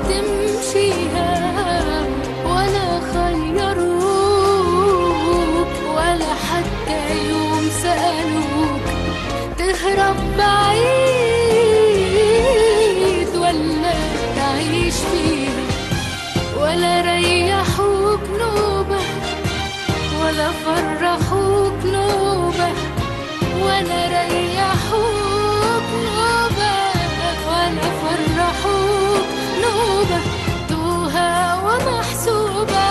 تمشيها ولا خيروك ولا حتى يوم سألوك تهرب بعيد ولا تعيش فيها، ولا ريحوك نوبة ولا فرحوك نوبة، ولا ريحوك نوبة ولا فرحوك نوبة. توها ومحسوبة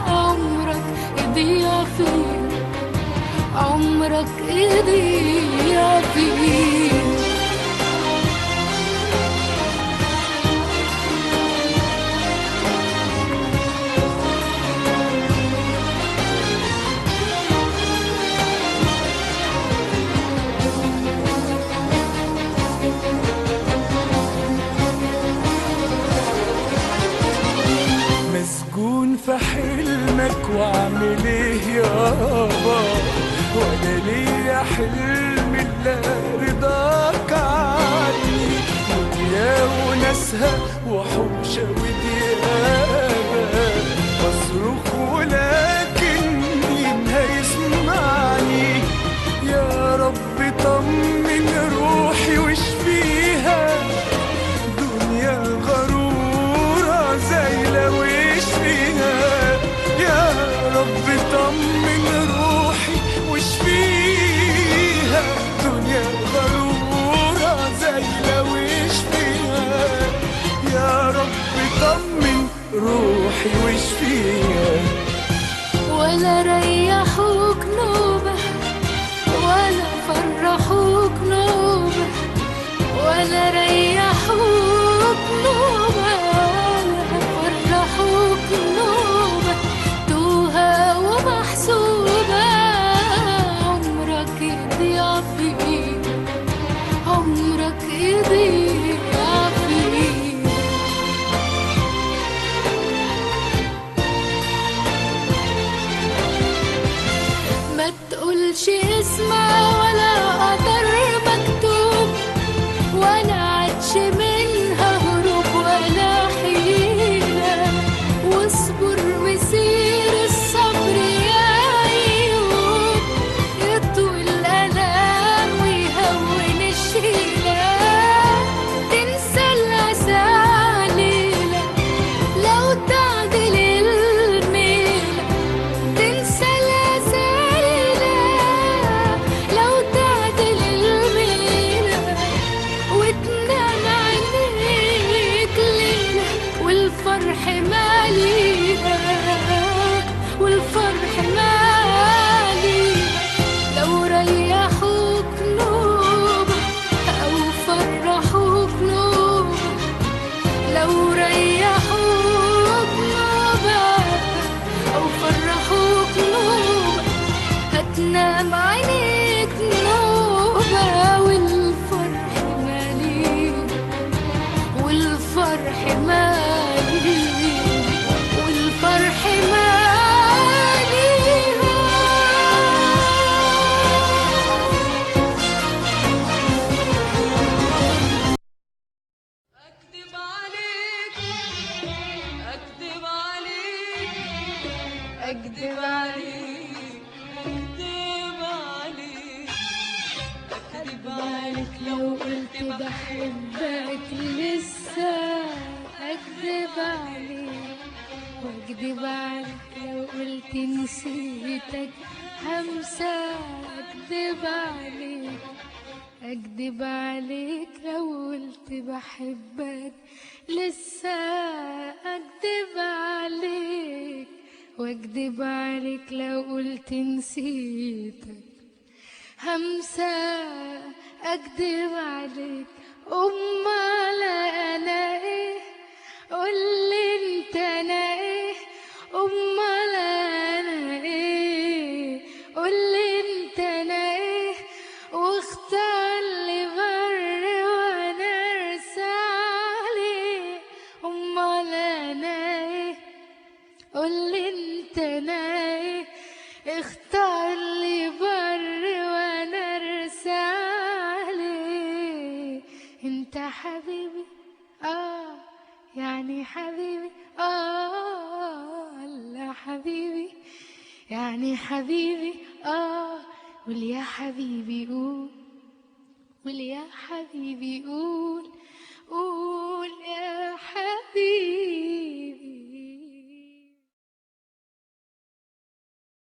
عمرك يضيع فيه، عمرك يضيع فيه. مسجون في حلمك واعمل ايه يابا، ولا ليا حلم الا رضاك عني. وديا وناسها وحوشة وديابة بصرخ ولكن مين هيسمعني؟ يا رب طمن روحي واشفيها، دنيا غرورة زايلة واشفيها. يا رب طمن روحي واشفيها، دنيا غرورة زايلة واشفيها. يا رب طمن روحي واشفيها. ولا ريحوك نوبة ولا فرحوك نوبة، ولا ريحوك نوبة ولا فرحوك نوبة. توها ومحسوبة عمرك يضيع فيه، عمرك يضيع فيه. ما تقولش اسمع ولا قدر مكتوب، ولا عدش منها هروب ولا حيلة. واصبر مسير الصبر يا أيوب، يطوي الألام ويهون الشيلة. تنسى الأسى ليلة لو تعدل الميلة، تنسى الأسى ليلة لو تعدل الميلة. وتنام عينيك ليلة والفرح ماليها، والفرح ماليها. لو ريحوك نوبة أو فرحوك نوبة، لو ريحوك نوبة أو فرحوك نوبة، هتنام عينيك نوبة والفرح ماليها، والفرح ماليها، والفرح ماليها. أكذب عليك أكذب عليك أكذب عليك أكذب عليك أكذب عليك لو قلت بحبك لسه أكذب عليك، واكذب عليك لو قلت نسيتك همسة. أكذب عليك، أكذب عليك لو قلت بحبك لسه. أكذب عليك واكذب عليك لو قلت نسيتك همسة. أكذب عليك أمال أنا إيه؟ قولي انت أنا إيه؟ أمال أنا إيه؟ قولي انت أنا إيه؟ واختار لي بر وأنا أرسى عليه. أمال أنا إيه؟ قولي انت أنا إيه؟ اختار لي بر وأنا أرسى عليه. انت حبيبي يعني حبيبي لا حبيبي يعني حبيبي قول يا حبيبي قول يا حبيبي قول